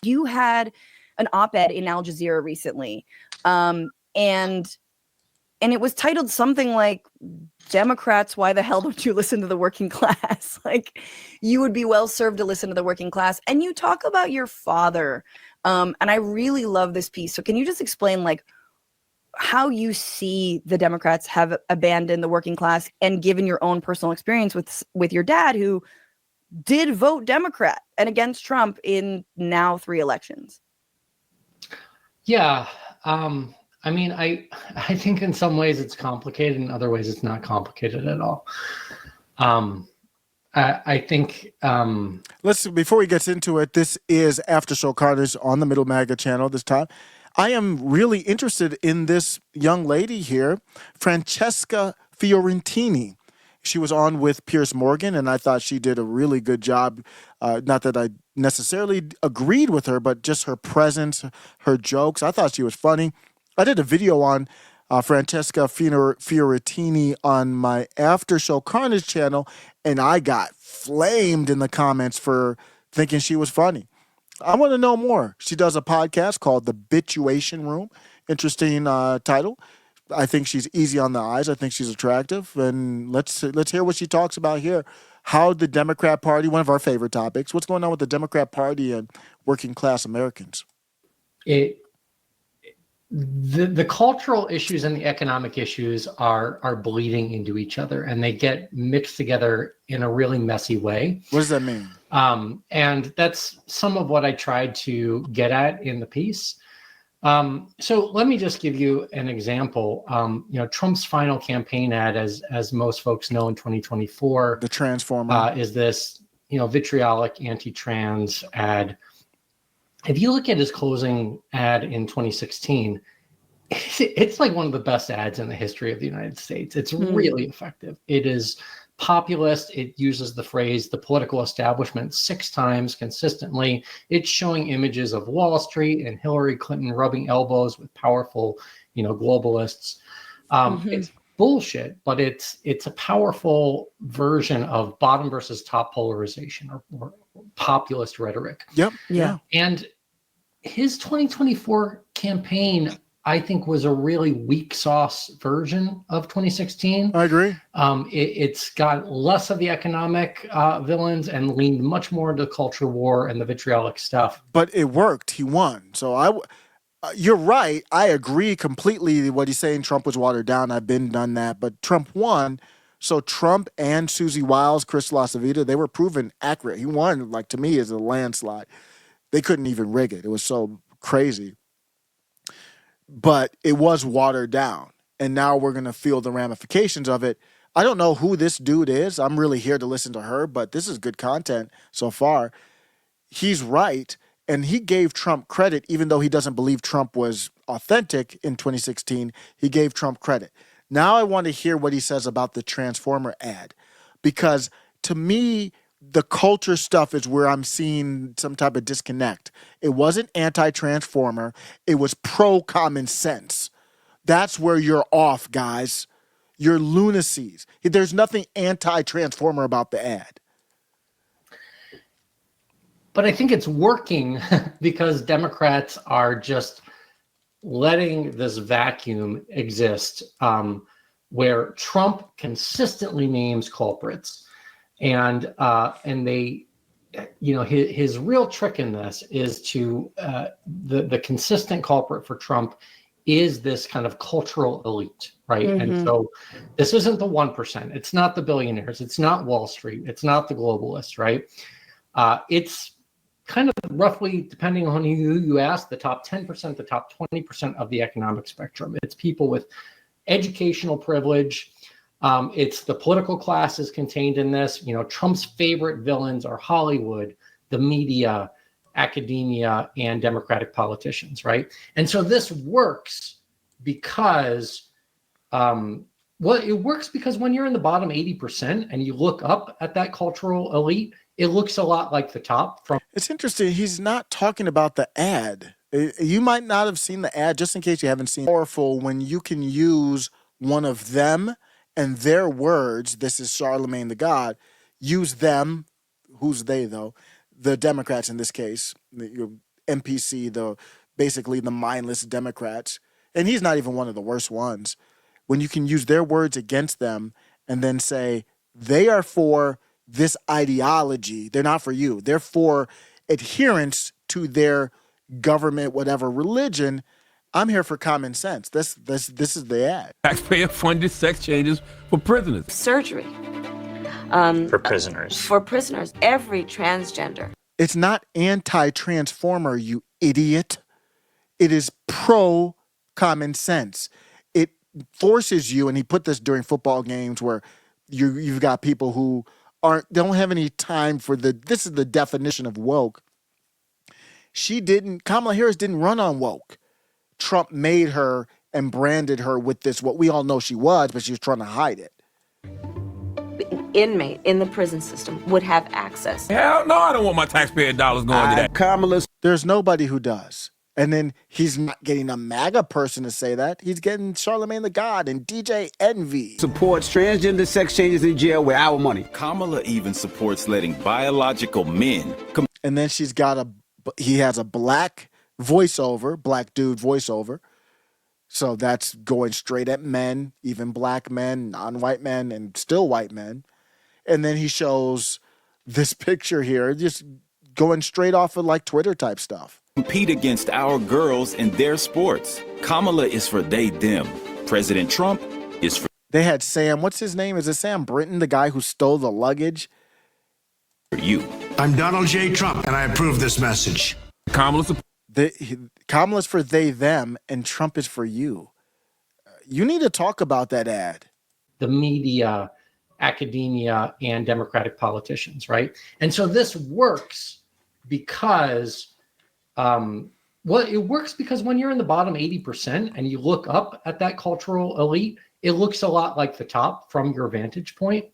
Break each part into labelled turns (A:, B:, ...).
A: You had an op-ed in Al Jazeera recently, and it was titled something like, Democrats, why the hell don't you listen to the working class? Like, you would be well served to listen to the working class. And you talk about your father, and I really love this piece. So can you just explain, like, how you see the Democrats have abandoned the working class, and given your own personal experience with your dad, who did vote Democrat and against Trump in now 3 elections?
B: Yeah. I mean, I think in some ways it's complicated, in other ways it's not complicated at all. I think
C: before we get into it, this is After Show Carnage on the Middle MAGA channel this time. I am really interested in this young lady here, Francesca Fiorentini. She was on with Piers Morgan, and I thought she did a really good job. Not that I necessarily agreed with her, but just her presence, her jokes. I thought she was funny. I did a video on Francesca Fiorentini on my After Show Carnage channel, and I got flamed in the comments for thinking she was funny. I want to know more. She does a podcast called The Bitchuation Room. Interesting title. I think she's easy on the eyes. I think she's attractive. And let's hear what she talks about here. How the Democrat Party, one of our favorite topics, what's going on with the Democrat Party and working class Americans?
B: The cultural issues and the economic issues are bleeding into each other, and they get mixed together in a really messy way.
C: What does that mean?
B: And that's some of what I tried to get at in the piece. So let me just give you an example. Trump's final campaign ad, as most folks know, in 2024,
C: the Transformer,
B: is this vitriolic anti-trans ad. If you look at his closing ad in 2016, it's like one of the best ads in the history of the United States. It's really effective. It is populist. It uses the phrase "the political establishment" 6 times consistently. It's showing images of Wall Street and Hillary Clinton rubbing elbows with powerful, globalists. It's bullshit, but it's a powerful version of bottom versus top polarization or populist rhetoric.
C: Yep. Yeah.
B: And his 2024 campaign, I think, was a really weak sauce version of 2016.
C: I agree.
B: It's got less of the economic villains and leaned much more into the culture war and the vitriolic stuff.
C: But it worked. He won. So you're right. I agree completely what he's saying. Trump was watered down. I've done that. But Trump won. So Trump and Susie Wiles, Chris LaCivita, they were proven accurate. He won, to me, as a landslide. They couldn't even rig it. It was so crazy. But it was watered down. And now we're going to feel the ramifications of it. I don't know who this dude is. I'm really here to listen to her, but this is good content so far. He's right. And he gave Trump credit, even though he doesn't believe Trump was authentic in 2016. He gave Trump credit. Now I want to hear what he says about the Transformer ad. Because to me, the culture stuff is where I'm seeing some type of disconnect. It wasn't anti-Transformer. It was pro-common sense. That's where you're off, guys. You're lunacies. There's nothing anti-Transformer about the ad.
B: But I think it's working because Democrats are just letting this vacuum exist where Trump consistently names culprits. And they, his real trick in this is to the consistent culprit for Trump is this kind of cultural elite, right? And so this isn't the 1%. It's not the billionaires. It's not Wall Street. It's not the globalists, right? It's kind of roughly, depending on who you ask, the top 10%, the top 20% of the economic spectrum. It's people with educational privilege. It's the political classes contained in this. Trump's favorite villains are Hollywood, the media, academia, and Democratic politicians, right? And so this works because, it works because when you're in the bottom 80% and you look up at that cultural elite, it looks a lot like the top.
C: It's interesting. He's not talking about the ad. You might not have seen the ad, just in case you haven't seen it. Powerful when you can use one of them and their words. This is Charlemagne the God. Use them. Who's they, though? The Democrats in this case. NPC, basically the mindless Democrats, and he's not even one of the worst ones. When you can use their words against them and then say they are for this ideology, they're not for you. They're for adherence to their government, whatever religion. I'm here for common sense. This is the ad.
D: Taxpayer-funded sex changes for prisoners.
E: Surgery.
F: For prisoners.
E: For prisoners. Every transgender.
C: It's not anti-transformer, you idiot. It is pro-common sense. It forces you, and he put this during football games where you've got people who don't have any time for this is the definition of woke. Kamala Harris didn't run on woke. Trump made her and branded her with this, what we all know she was, but she was trying to hide it.
E: Inmate in the prison system would have access.
D: Hell no, I don't want my taxpayer dollars going to that.
G: Kamala's
C: There's nobody who does. And then he's not getting a MAGA person to say that. He's getting Charlamagne the God and DJ Envy.
G: supports transgender sex changes in jail with our money.
H: Kamala even supports letting biological men
C: And then he has a black dude voiceover. So that's going straight at men, even black men, non-white men, and still white men. And then he shows this picture here, just going straight off of like Twitter type stuff.
H: compete against our girls in their sports. Kamala is for they, them. President Trump is for
C: They had Sam, what's his name? Is it Sam Brinton, the guy who stole the luggage?
H: you.
I: I'm Donald J. Trump, and I approve this message.
C: Kamala's for they, them, and Trump is for you. You need to talk about that ad.
B: The media, academia, and Democratic politicians, right? And so this works because, it works because when you're in the bottom 80% and you look up at that cultural elite, it looks a lot like the top from your vantage point.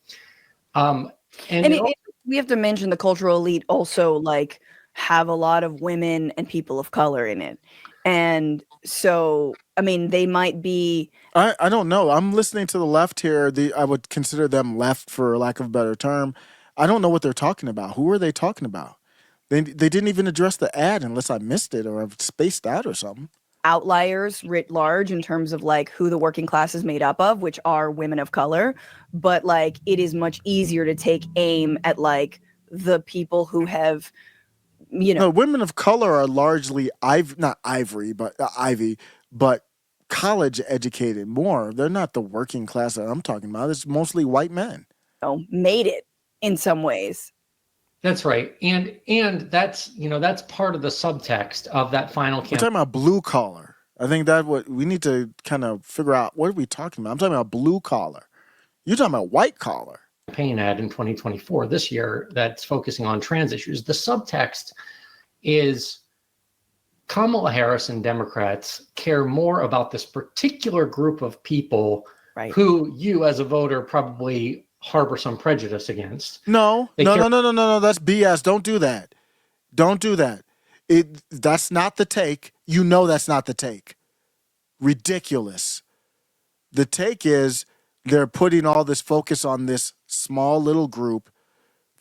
A: We have to mention the cultural elite also like have a lot of women and people of color in it. And so, I mean, they might be.
C: I don't know. I'm listening to the left here. I would consider them left for lack of a better term. I don't know what they're talking about. Who are they talking about? They didn't even address the ad unless I missed it or I've spaced out or something.
A: Outliers writ large in terms of like who the working class is made up of, which are women of color. But like it is much easier to take aim at like the people who have,
C: No, women of color are largely not Ivy, but college educated more. They're not the working class that I'm talking about. It's mostly white men.
A: Made it in some ways.
B: That's right. And that's part of the subtext of that final
C: We're
B: campaign.
C: talking about blue collar. I think that what we need to kind of figure out. What are we talking about? I'm talking about blue collar. You're talking about white collar.
B: Campaign ad in 2024 this year that's focusing on trans issues. The subtext is Kamala Harris and Democrats care more about this particular group of people who you as a voter probably harbor some prejudice against.
C: No. That's BS. Don't do that. Don't do that. That's not the take. You know that's not the take. Ridiculous. The take is they're putting all this focus on this small little group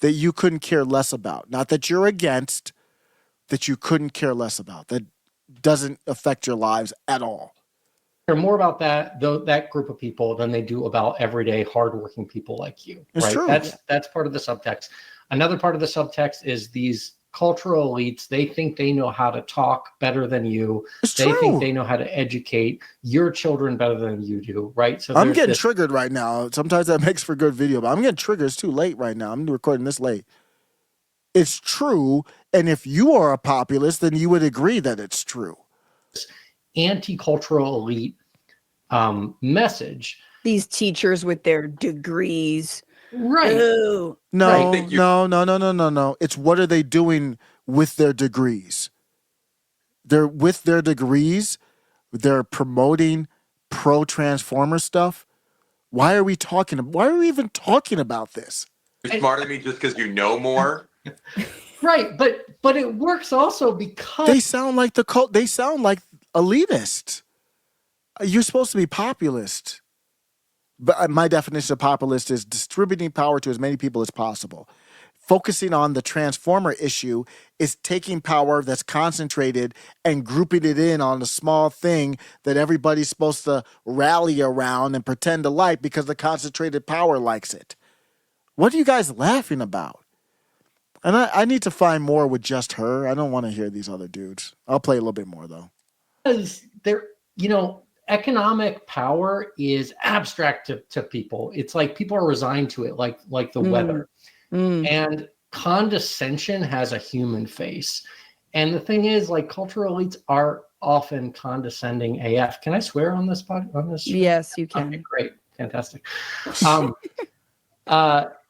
C: that you couldn't care less about. Not that you're against, that you couldn't care less about. That doesn't affect your lives at all.
B: Care more about that group of people than they do about everyday hardworking people like you.
C: It's
B: right?
C: true.
B: That's part of the subtext. Another part of the subtext is these cultural elites. They think they know how to talk better than you. They think they know how to educate your children better than you do. Right. So
C: I'm getting triggered right now. Sometimes that makes for good video, but I'm getting triggered. It's too late right now. I'm recording this late. It's true. And if you are a populist, then you would agree that it's true.
B: Anti-cultural elite message.
A: These teachers with their degrees.
B: Right.
A: Ooh.
C: No. It's what are they doing with their degrees? They're with their degrees. They're promoting pro-transformer stuff. Why are we even talking about this?
J: You're smarter than me just because you know more.
B: Right, but it works also because
C: they sound like they sound like elitist. You're supposed to be populist. But my definition of populist is distributing power to as many people as possible. focusing on the transformer issue is taking power that's concentrated and grouping it in on a small thing that everybody's supposed to rally around and pretend to like because the concentrated power likes it. What are you guys laughing about? And I need to find more with just her. I don't want to hear these other dudes. I'll play a little bit more, though.
B: Because economic power is abstract to people. It's like people are resigned to it, like the weather. And condescension has a human face. And the thing is, like, cultural elites are often condescending AF. Can I swear on this show?
A: Yes, you can.
B: Okay, great. Fantastic.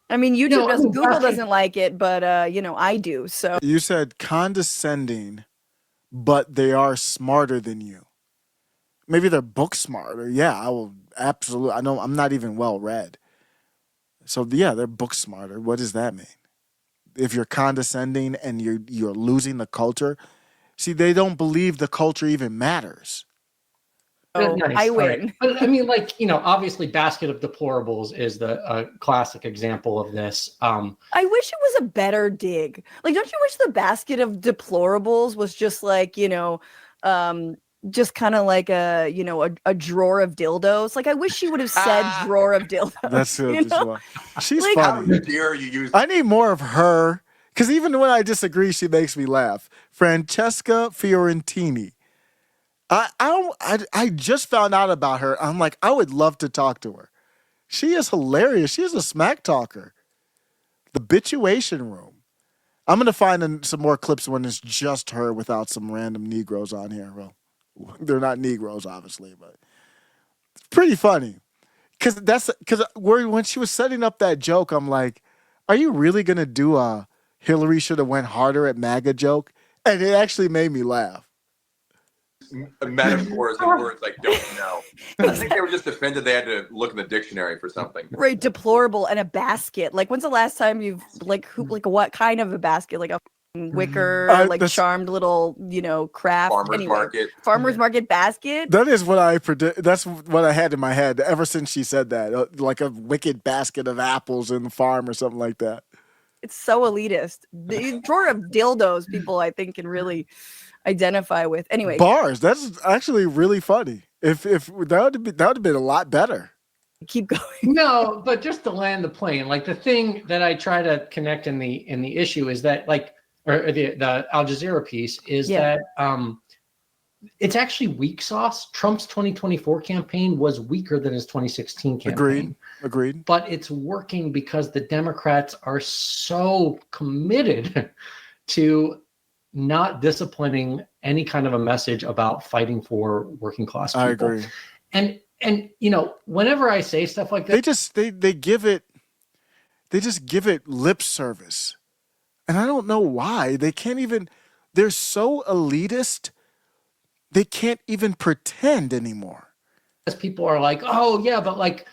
A: I mean, YouTube doesn't, Google doesn't like it, but I do. So
C: you said condescending, but they are smarter than you. Maybe they're book smarter. Yeah, I will absolutely. I know I'm not even well read. So yeah, they're book smarter. What does that mean? If you're condescending and you're losing the culture, see, they don't believe the culture even matters.
A: Oh,
B: nice.
A: I win.
B: Right. But I mean, like, obviously Basket of Deplorables is the classic example of this.
A: I wish it was a better dig. Like, don't you wish the Basket of Deplorables was just like, just kind of like a drawer of dildos? Like, I wish she would have said drawer of dildos.
C: That's it. She's
A: Like,
C: funny.
J: How dare you use
C: I need more of her, because even when I disagree, she makes me laugh. Francesca Fiorentini. I just found out about her. I'm like, I would love to talk to her. She is hilarious. She is a smack talker. The Bitchuation room. I'm gonna find some more clips when it's just her without some random Negroes on here. Well, they're not Negroes, obviously, but it's pretty funny. Because when she was setting up that joke, I'm like, are you really gonna do a Hillary should have went harder at MAGA joke? And it actually made me laugh.
J: metaphors and words I don't know. I think they were just offended they had to look in the dictionary for something.
A: Right, deplorable and a basket. Like, when's the last time you've what kind of a basket? Like a wicker, charmed little, craft. Farmer's market basket.
C: That is what I predict. That's what I had in my head ever since she said that. Like a wicked basket of apples in the farm or something like that.
A: It's so elitist. The drawer of dildos, people I think can really identify with. Anyway,
C: bars. That's actually really funny. If that would have been a lot better.
A: Keep going.
B: No, but just to land the plane, like the thing that I try to connect in the issue is that the Al Jazeera piece is that it's actually weak sauce. Trump's 2024 campaign was weaker than his 2016 campaign.
C: Agreed.
B: But it's working because the Democrats are so committed to not disciplining any kind of a message about fighting for working class people.
C: I agree.
B: And whenever I say stuff like that,
C: they just give it lip service. And I don't know why. They're so elitist, they can't even pretend anymore.
B: People are like, oh yeah, but like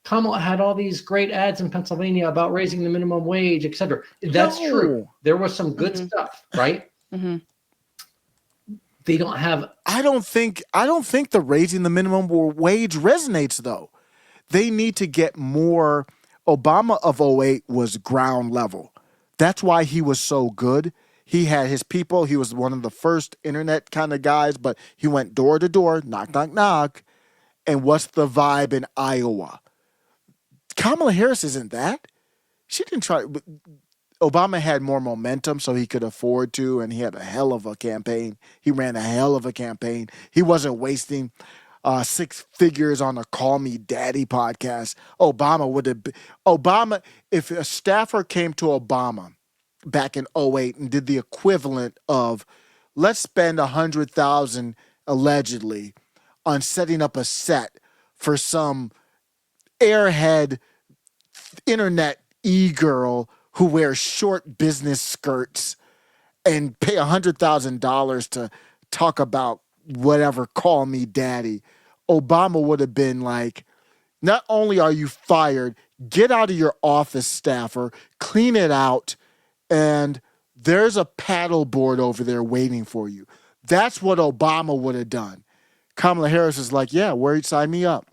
B: Kamala had all these great ads in Pennsylvania about raising the minimum wage, etc. That's true. There was some good stuff, right?
A: Mm-hmm.
B: They don't have.
C: I don't think the raising the minimum wage resonates though. They need to get more. Obama of 08 was ground level. That's why he was so good. He had his people. He was one of the first internet kind of guys, but he went door to door, knock, knock, knock. And what's the vibe in Iowa? Kamala Harris isn't that. She didn't try. Obama had more momentum, so he could afford to, and he had a hell of a campaign. He ran a hell of a campaign. He wasn't wasting 6 figures on a Call Me Daddy podcast. Obama, if a staffer came to Obama back in 08 and did the equivalent of, let's spend $100,000 allegedly on setting up a set for some airhead internet e-girl who wears short business skirts and pay $100,000 to talk about whatever, Call Me Daddy, Obama would have been like, not only are you fired, get out of your office, staffer, clean it out, and there's a paddle board over there waiting for you. That's what Obama would have done. Kamala Harris is like, yeah, sign me up.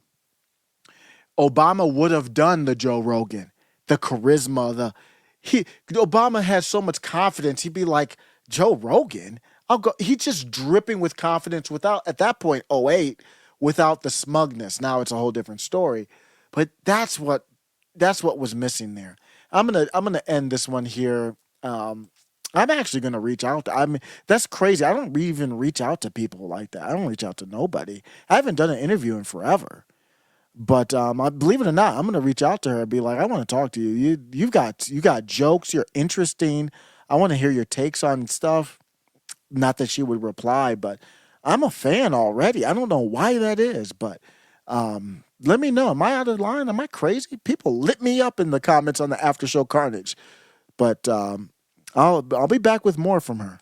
C: Obama would have done the Joe Rogan, the charisma, Obama has so much confidence. He'd be like, Joe Rogan, I'll go. He's just dripping with confidence without, at that point, '08, without the smugness. Now it's a whole different story. But that's what was missing there. I'm gonna end this one here. I'm actually gonna reach out. I mean, that's crazy. I don't even reach out to people like that. I don't reach out to nobody. I haven't done an interview in forever. But believe it or not, I'm gonna reach out to her and be like, I want to talk to you. You got jokes. You're interesting. I want to hear your takes on stuff. Not that she would reply, but I'm a fan already. I don't know why that is, but let me know. Am I out of line? Am I crazy? People lit me up in the comments on the After Show Carnage. But I'll be back with more from her.